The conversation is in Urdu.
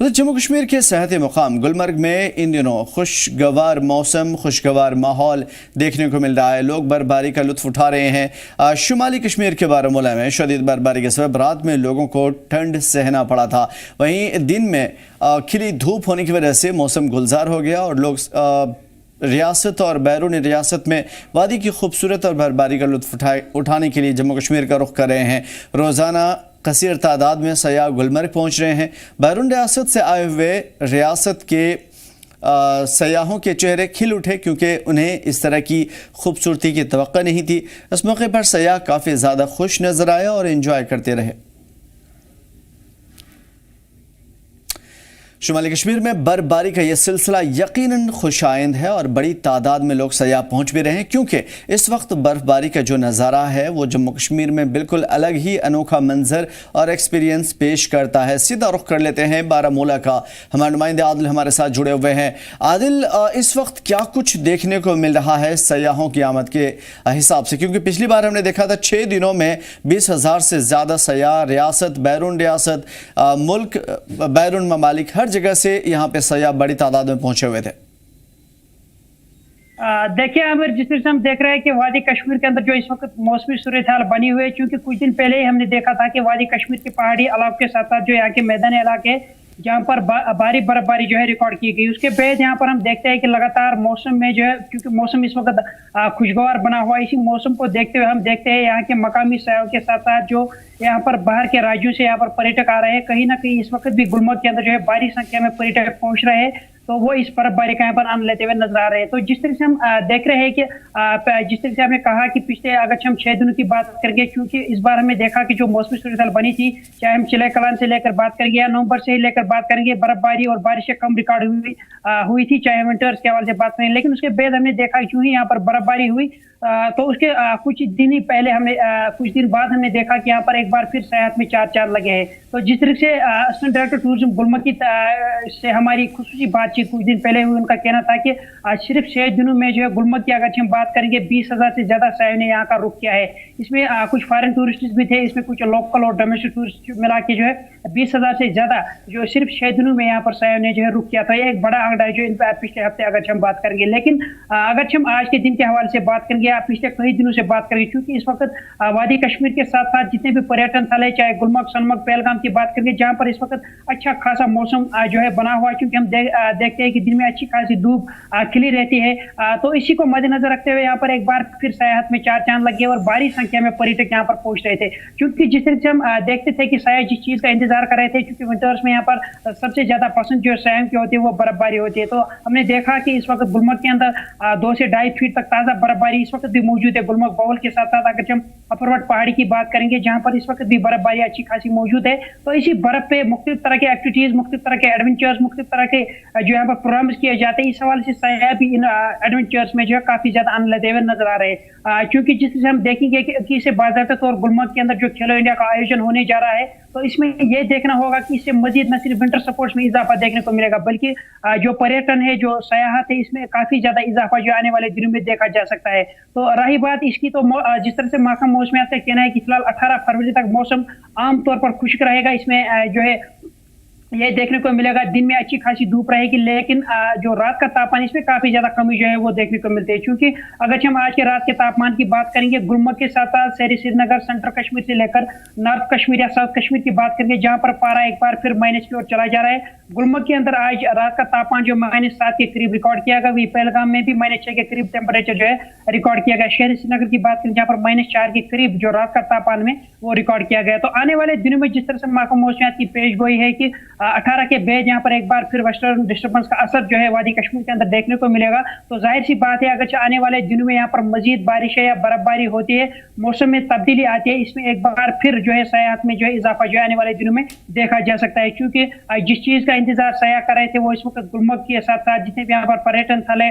ادھر جموں کشمیر کے سیاحتی مقام گلمرگ میں ان دنوں خوشگوار موسم خوشگوار ماحول دیکھنے کو مل رہا ہے. لوگ برفباری کا لطف اٹھا رہے ہیں. شمالی کشمیر کے بارہمولہ میں شدید برفباری کے سبب رات میں لوگوں کو ٹھنڈ سہنا پڑا تھا. وہیں دن میں کھلی دھوپ ہونے کی وجہ سے موسم گلزار ہو گیا اور لوگ ریاست اور بیرون ریاست میں وادی کی خوبصورت اور برفباری کا لطف اٹھانے کے لیے جموں کشمیر کا رخ کر رہے ہیں. روزانہ کثیر تعداد میں سیاح گلمرگ پہنچ رہے ہیں. بیرون ریاست سے آئے ہوئے ریاست کے سیاحوں کے چہرے کھل اٹھے کیونکہ انہیں اس طرح کی خوبصورتی کی توقع نہیں تھی. اس موقع پر سیاح کافی زیادہ خوش نظر آئے اور انجوائے کرتے رہے. شمالی کشمیر میں برفباری کا یہ سلسلہ یقیناً خوش آئند ہے اور بڑی تعداد میں لوگ سیاح پہنچ بھی رہے ہیں کیونکہ اس وقت برفباری کا جو نظارہ ہے وہ جموں کشمیر میں بالکل الگ ہی انوکھا منظر اور ایکسپیرینس پیش کرتا ہے. سیدھا رخ کر لیتے ہیں بارہمولہ کا. ہمارے نمائندے عادل ہمارے ساتھ جڑے ہوئے ہیں. عادل، اس وقت کیا کچھ دیکھنے کو مل رہا ہے سیاحوں کی آمد کے حساب سے؟ کیونکہ پچھلی بار ہم نے دیکھا تھا 6 دنوں میں 20,000 سے زیادہ سیاح ریاست ریاست ملک بیرون ممالک ہر جگہ سے یہاں پہ سیاح بڑی تعداد میں پہنچے ہوئے تھے. دیکھیے عامر، جس طرح سے ہم دیکھ رہے ہیں کہ وادی کشمیر کے اندر جو اس وقت موسمی صورتحال بنی ہوئی ہے، چونکہ کچھ دن پہلے ہی ہم نے دیکھا تھا کہ وادی کشمیر کے پہاڑی علاقوں کے ساتھ ساتھ جو یہاں کے میدانی علاقے جہاں پر بھاری برفباری جو ہے ریکارڈ کی گئی، اس کے بعد یہاں پر ہم دیکھتے ہیں کہ لگاتار موسم میں جو ہے، کیونکہ موسم اس وقت خوشگوار بنا ہوا ہے، اسی موسم کو دیکھتے ہوئے ہم دیکھتے ہیں یہاں کے مقامی سیاحوں کے ساتھ ساتھ جو یہاں پر باہر کے راجیوں سے یہاں پر پریٹک آ رہے ہیں. کہیں نہ کہیں اس وقت بھی گلمرگ کے اندر جو ہے بڑی سنکھیا میں پریٹک پہنچ رہے ہیں، تو وہ اس برفباری کا یہاں پر آنند لیتے ہوئے نظر آ رہے ہیں. تو جس طرح سے ہم دیکھ رہے ہیں کہ جس طرح سے ہم نے کہا کہ پچھلے اگر ہم 6 دنوں کی بات کریں گے، کیونکہ اس بار ہمیں دیکھا کہ جو موسمی صورتحال بنی تھی، چاہے ہم چلے کلان سے لے کر بات کریں گے یا نومبر سے ہی لے کر بات کریں گے، برفباری اور بارشیں کم ریکارڈ ہوئی تھی، چاہے ونٹرز کے حوالے سے بات کریں. لیکن اس کے بعد ہم نے دیکھا کیوں ہی یہاں پر برفباری ہوئی، تو اس کے کچھ دن ہی پہلے کچھ دن بعد ہم نے دیکھا کہ یہاں پر ایک بار پھر سیاحت میں 4 چاند لگے ہیں. تو جس طرح سے اسسٹنٹ ڈائریکٹر ٹورزم گلمرگ سے ہماری خصوصی بات چیت کچھ دن پہلے ہوئی، ان کا کہنا تھا کہ صرف 6 دنوں میں جو ہے گلمرگ کی اگر ہم بات کریں گے 20,000 سے زیادہ سیاحوں نے یہاں کا رخ کیا ہے. اس میں کچھ فارن ٹورسٹ بھی تھے، اس میں کچھ لوکل اور ڈومیسٹک ٹورسٹ ملا کے جو ہے 20,000 سے زیادہ جو صرف 6 دنوں میں یہاں پر سیاحوں نے جو ہے رخ کیا تھا. یہ ایک بڑا آنکڑا ہے جو ان پچھلے ہفتے اگر ہم بات کریں گے. لیکن اگر ہم آج کے دن کے حوالے سے بات کریں گے یا پچھلے کئی دنوں سے بات کریں گے، کیونکہ اس وقت وادی کشمیر کے ساتھ ساتھ جتنے بھی پریٹن تھل ہے، چاہے گلمرگ، سنمرگ، پہلگام کی بات کریں گے، جہاں پر اس وقت اچھا خاصا موسم جو ہے بنا ہوا ہے، کیونکہ ہم دیکھتے ہیں کہ دن میں اچھی خاصی دھوپ کھلی رہتی ہے. تو اسی کو مد نظر رکھتے ہوئے یہاں پر ایک بار پھر سیاحت میں 4 چاند لگے اور بڑی سنکھیا میں پریٹک یہاں پر پہنچ رہے تھے. کیونکہ جس طرح سے ہم دیکھتے تھے کہ سیاح جس چیز کا انتظار کر رہے تھے، کیونکہ ونٹرز میں یہاں پر سب سے زیادہ پسند جو سیاحوں کی ہوتی ہے وہ برفباری ہوتی ہے، تو ہم نے دیکھا کہ اس وقت گلمرگ کے اندر 2 سے 2.5 فٹ تک تازہ برفباری اس وقت بھی موجود ہے. گلمرگ باول کے ساتھ ساتھ اگر ہم اپروٹ پہاڑی کی بات کریں گے، جہاں پر اس وقت بھی برفباری اچھی خاصی موجود ہے، تو اسی برف پہ مختلف طرح کے ایکٹیویٹیز، مختلف طرح کے ایڈونچرز، مختلف طرح کے جو یہاں پر پروگرامز کیے جاتے ہیں. اس حوالے سے سیاح بھی ان ایڈونچرز میں جو ہے کافی زیادہ آنند لیتے ہوئے نظر آ رہے ہیں. کیونکہ جس سے ہم دیکھیں گے کہ اسے باضابطہ طور گلمرگ کے اندر جو کھیلو انڈیا کا آیوجن ہونے جا رہا ہے، تو اس میں یہ دیکھنا ہوگا کہ اس سے مزید نہ صرف ونٹر سپورٹس میں اضافہ دیکھنے کو ملے گا، بلکہ جو پریٹن ہے، جو سیاحت ہے، اس میں کافی زیادہ اضافہ جو آنے والے دنوں میں دیکھا جا سکتا ہے. تو رہی بات اس کی، تو جس طرح سے محکمہ موسمیات کا کہنا ہے کہ فی الحال 18 فروری تک موسم عام طور پر خشک رہے گا. اس میں جو ہے یہ دیکھنے کو ملے گا دن میں اچھی خاصی دھوپ رہے گی، لیکن جو رات کا تاپمان اس میں کافی زیادہ کمی جو ہے وہ دیکھنے کو ملتی ہے. کیونکہ اگر ہم آج کے رات کے تاپمان کی بات کریں گے، گلمرگ کے ساتھ ساتھ شہری سری نگر، سینٹرل کشمیر سے لے کر نارتھ کشمیر یا ساؤتھ کشمیر کی بات کریں گے، جہاں پر پارا ایک بار پھر مائنس کی اور چلا جا رہا ہے. گلمرگ کے اندر آج رات کا تاپمان جو -7 کے قریب ریکارڈ کیا گیا، وہی پہلگام میں بھی -6 کے قریب ٹیمپریچر جو ہے ریکارڈ کیا گیا. شہری سری نگر کی بات کریں جہاں پر -4 کے قریب جو رات کا تاپمان میں وہ ریکارڈ کیا گیا. تو آنے والے دنوں میں جس طرح سے محکمہ موسمیات کی پیش گوئی ہے کہ 18 کے بعد یہاں پر ایک بار پھر ویسٹرن ڈسٹربنس کا اثر جو ہے وادی کشمیر کے اندر دیکھنے کو ملے گا. تو ظاہر سی بات ہے اگر آنے والے دنوں میں یہاں پر مزید بارشیں یا برفباری ہوتی ہے، موسم میں تبدیلی آتی ہے، اس میں ایک بار پھر جو ہے سیاحت میں جو ہے اضافہ جو ہے آنے والے دنوں میں دیکھا جا سکتا ہے. کیونکہ جس چیز کا انتظار سیاح کر رہے تھے وہ اس وقت گلمرگ کے ساتھ ساتھ جتنے بھی یہاں پر پریٹن تھل ہے،